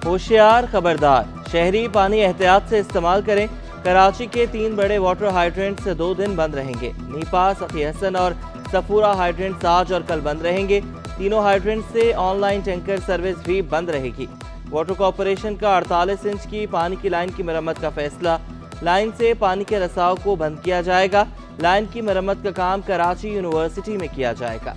होशियार खबरदार, शहरी पानी एहतियात से इस्तेमाल करें। कराची के 3 बड़े वाटर हाइड्रेंट्स 2 दिन बंद रहेंगे। नीपा, सखी हसन और सफूरा हाइड्रेंट्स आज और कल बंद रहेंगे। तीनों हाइड्रेंट से ऑनलाइन टैंकर सर्विस भी बंद रहेगी। वाटर कॉरपोरेशन का 48 इंच की पानी की लाइन की मरम्मत का फैसला। लाइन से पानी के रसाव को बंद किया जाएगा। लाइन की मरम्मत का काम कराची यूनिवर्सिटी में किया जाएगा।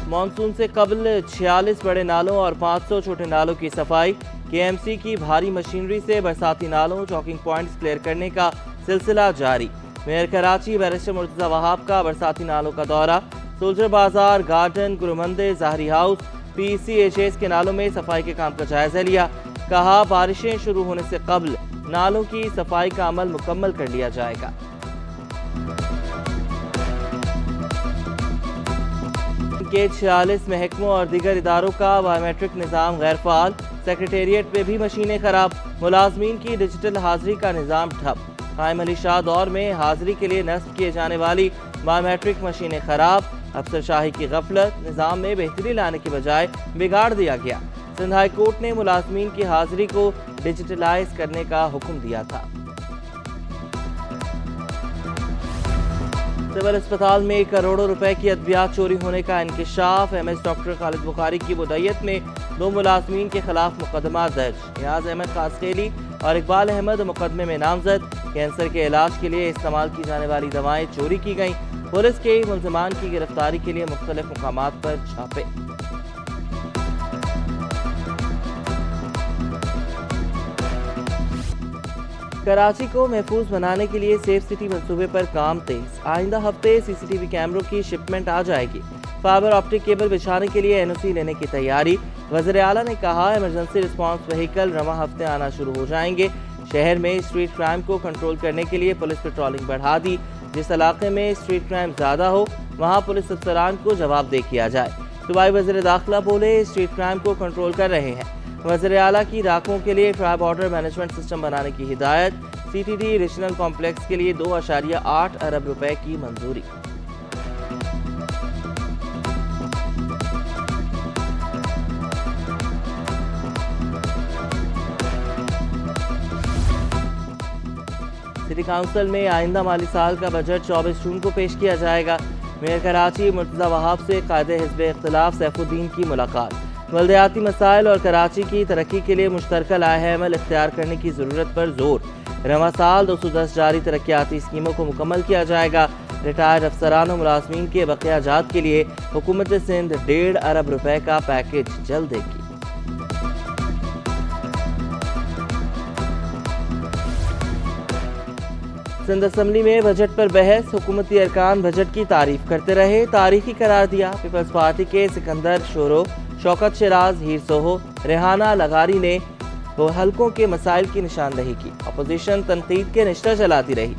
मॉनसून से कबल 46 बड़े नालों और 500 छोटे नालों की सफाई। केएमसी की भारी मशीनरी से बरसाती नालों, चॉकिंग पॉइंट्स क्लियर करने का सिलसिला जारी। मेयर कराची बैरिस्टर मुर्तजा वहाब का बरसाती नालों का दौरा। सोल्जर बाजार, गार्डन, गुरुमंदिर, ज़ाहरी हाउस, PCHS के नालों में सफाई के काम का जायजा लिया। कहा, बारिशें शुरू होने से कबल नालों की सफाई का अमल मुकम्मल कर लिया जाएगा। के 46 महकमों और दीगर इदारों का बायोमेट्रिक निज़ाम गैर फ़ाल। सेक्रेटेरिएट में भी मशीनें खराब। मुलाजमीन की डिजिटल हाजिरी का निज़ाम ठप। कायम अली शाह दौर में हाजिरी के लिए नस्ब किए जाने वाली बायोमेट्रिक मशीनें खराब। अफसरशाही की गफलत, निज़ाम में बेहतरी लाने के बजाय बिगाड़ दिया गया। सिंध हाई कोर्ट ने मुलाजमीन की हाजिरी को डिजिटलाइज करने का हुक्म दिया था। सिविल अस्पताल में करोड़ों रुपए की अद्वियात चोरी होने का इंकिशाफ। MS डॉक्टर खालिद बुखारी की मुद्दत में 2 मुलाजमीन के खिलाफ मुकदमा दर्ज। नियाज अहमद कासखेली और इकबाल अहमद मुकदमे में नामजद। कैंसर के इलाज के लिए इस्तेमाल की जाने वाली दवाएं चोरी की गईं। पुलिस के मुल्जिमान की गिरफ्तारी के लिए मुख्तलिफ मुकामात पर छापे। कराची को महफूज बनाने के लिए सेफ सिटी मंसूबे पर काम तेज। आइंदा हफ्ते CCTV कैमरों की शिपमेंट आ जाएगी। फाइबर ऑप्टिक केबल बिछाने के लिए NOC लेने की तैयारी। वज़ीर आला ने कहा, इमरजेंसी रिस्पांस व्हीकल रवां हफ्ते आना शुरू हो जाएंगे। शहर में स्ट्रीट क्राइम को कंट्रोल करने के लिए पुलिस पेट्रोलिंग बढ़ा दी। जिस इलाके में स्ट्रीट क्राइम ज्यादा हो वहाँ पुलिस अफसरान को जवाबदेह किया जाए। सूबाई वज़ीर दाखिला बोले, स्ट्रीट क्राइम को कंट्रोल कर रहे हैं। वज़ीर आला की राखों के लिए ट्राई बॉर्डर मैनेजमेंट सिस्टम बनाने की हिदायत। CTD रीजनल कॉम्प्लेक्स के लिए 2.8 अरब रुपए की मंजूरी। सिटी काउंसिल में आइंदा माली साल का बजट 24 जून को पेश किया जाएगा। मेयर कराची मुर्तजा वहाब से कायदे हिज़्ब इख्तिलाफ सैफुद्दीन की मुलाकात। बल्दियाती मसाइल और कराची की तरक्की के लिए मुश्तरका लाहे अमल इख्तियार करने की ज़रूरत पर जोर। रवां साल 210 जारी तरक्याती स्कीमों को मुकम्मल किया जाएगा। रिटायर्ड अफसरान और मुलाजमीन के बकिया जात के लिए हुकूमत सिंध 1.5 अरब रुपए का पैकेज जल्द देगी। सिंध असम्बली में बजट पर बहस। हुकूमती अरकान बजट की तारीफ करते रहे। तारीखी करार दिया। पीपल्स पार्टी के सिकंदर शोरो, शौकत शिराज, हीर सोहो, रेहाना लगारी ने हलकों के मसाइल की निशानदही की। अपोजिशन तनकीद के निश्ता चलाती रही।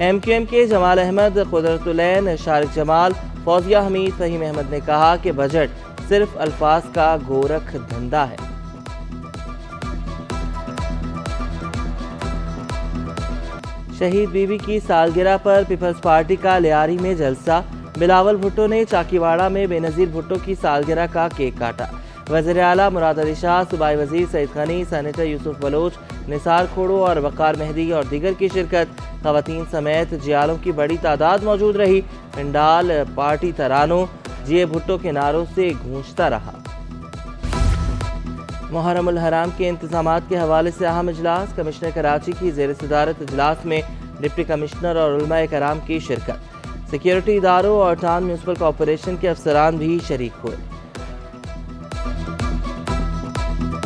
MQM के जमाल अहमद, कुदरतुलैन, शारिक जमाल, फौजिया हमीद, फहीम अहमद ने कहा कि बजट सिर्फ अल्फाज का गोरख धंधा है। शहीद बीबी की सालगिरह पर पीपल्स पार्टी का लियारी में जलसा। बिलावल भुट्टो ने चाकीवाड़ा में बेनज़ीर भुट्टो की सालगिरह का केक काटा। वज़ीर आला मुराद अली शाह, सूबाई वज़ीर सईद गनी, सेनेटर यूसुफ बलोच, निसार खोड़ो और वक़ार मेहदी और दीगर की शिरकत। ख़वातीन समेत जियालों की बड़ी तादाद मौजूद रही। पंडाल पार्टी तरानों, जिए भुट्टो के नारों से गूंजता रहा। मुहर्रम उल हराम के इंतजामात के हवाले से अहम इजलास। कमिश्नर कराची की ज़ेर सदारत इजलास में डिप्टी कमिश्नर और उलमा कराम की शिरकत। सिक्योरिटी इदारों और टाउन म्यूनसिपल कॉरपोरेशन के अफसरान भी शरीक हुए।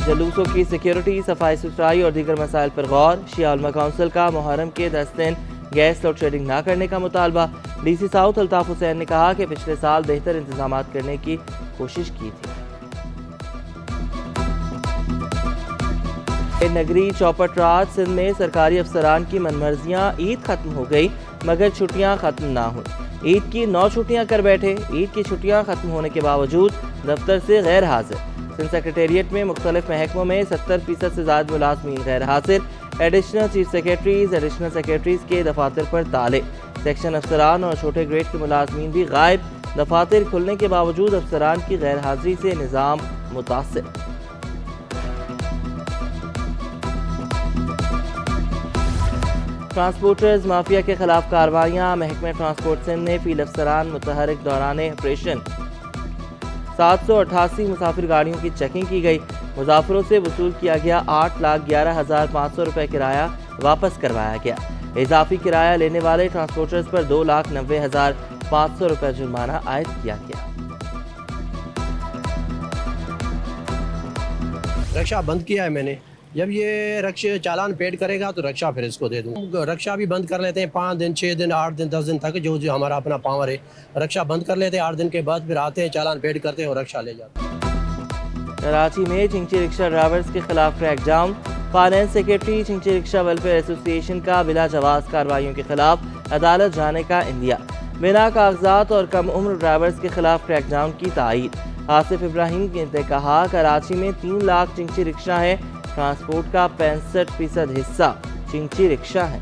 जलूसों की सिक्योरिटी, सफाई सुथराई और दीगर मसाइल पर गौर। शिया उलमा काउंसिल का मुहर्रम के 10 दिन गैस लोड शेडिंग न करने का मुतालबा। DC साउथ अल्ताफ हुसैन ने कहा कि पिछले साल बेहतर इंतजाम करने की कोशिश की थी। नगरी चौपट रात सिंध में सरकारी अफसरान की मनमर्जियाँ। ईद खत्म हो गई मगर छुट्टियाँ खत्म ना हुई। ईद की 9 छुट्टियाँ कर बैठे। ईद की छुट्टियाँ खत्म होने के बावजूद दफ्तर से गैर हाजिर। सिंध सेक्रेटेरिएट में मुख्तलिफ महकमों में 70% से ज़्यादा मुलाजमीन गैर हाजिर। Additional chief secretaries, additional secretaries के दफातर पर ताले। सेक्शन अफसरान और छोटे ग्रेड के मुलाजमीन भी गायब। دفاتر کھلنے کے باوجود افسران کی غیر حاضری سے نظام متاثر۔ ٹرانسپورٹرز مافیا کے خلاف کارروائیاں، محکمہ ٹرانسپورٹ سندھ نے فیلڈ افسران متحرک دوران آپریشن 788 مسافر گاڑیوں کی چیکنگ کی گئی۔ مسافروں سے وصول کیا گیا 8,11,500 روپے کرایہ واپس کروایا گیا۔ اضافی کرایہ لینے والے ٹرانسپورٹرز پر 2,90,500 روپے جرمانہ عائد کیا گیا۔ رکشہ بند کیا ہے میں نے، جب یہ رکشے چالان پیڈ کرے گا تو رکشہ پھر اس کو دے دوں۔ رکشہ بھی بند کر لیتے ہیں 5 دن 6 دن 8 دن 10 دن تک، جو ہمارا اپنا پاور ہے، رکشہ بند کر لیتے ہیں 8 دن کے بعد، پھر آتے ہیں چالان پیڈ کرتے ہیں اور رکشہ لے جاتے ہیں۔ کراچی میں چنگچی رکشہ ڈرائیورز کے خلاف crackdown, finance secretary Chingchi rickshaw welfare association کا بلا جواز کارروائیوں کے خلاف عدالت جانے کا عندیہ، بنا کاغذات اور کم عمر ڈرائیورز کے خلاف کریک ڈاؤن کی تائید۔ آصف ابراہیم نے کہا کراچی میں 3 لاکھ چنگچی رکشہ ہیں، ٹرانسپورٹ کا 65% حصہ چنگچی رکشہ ہیں۔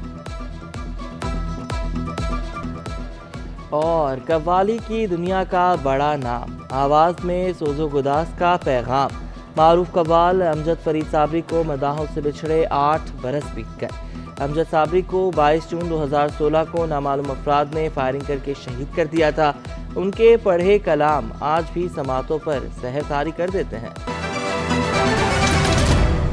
اور قوالی کی دنیا کا بڑا نام، آواز میں سوز و گداز کا پیغام، معروف قوال امجد فرید صابری کو مداحوں سے بچھڑے 8 برس بیت گئے۔ امجد صابری کو 22 جون 2016 کو نامعلوم افراد نے فائرنگ کر کے شہید کر دیا تھا۔ ان کے پڑھے کلام آج بھی سماعتوں پر سحر طاری کر دیتے ہیں۔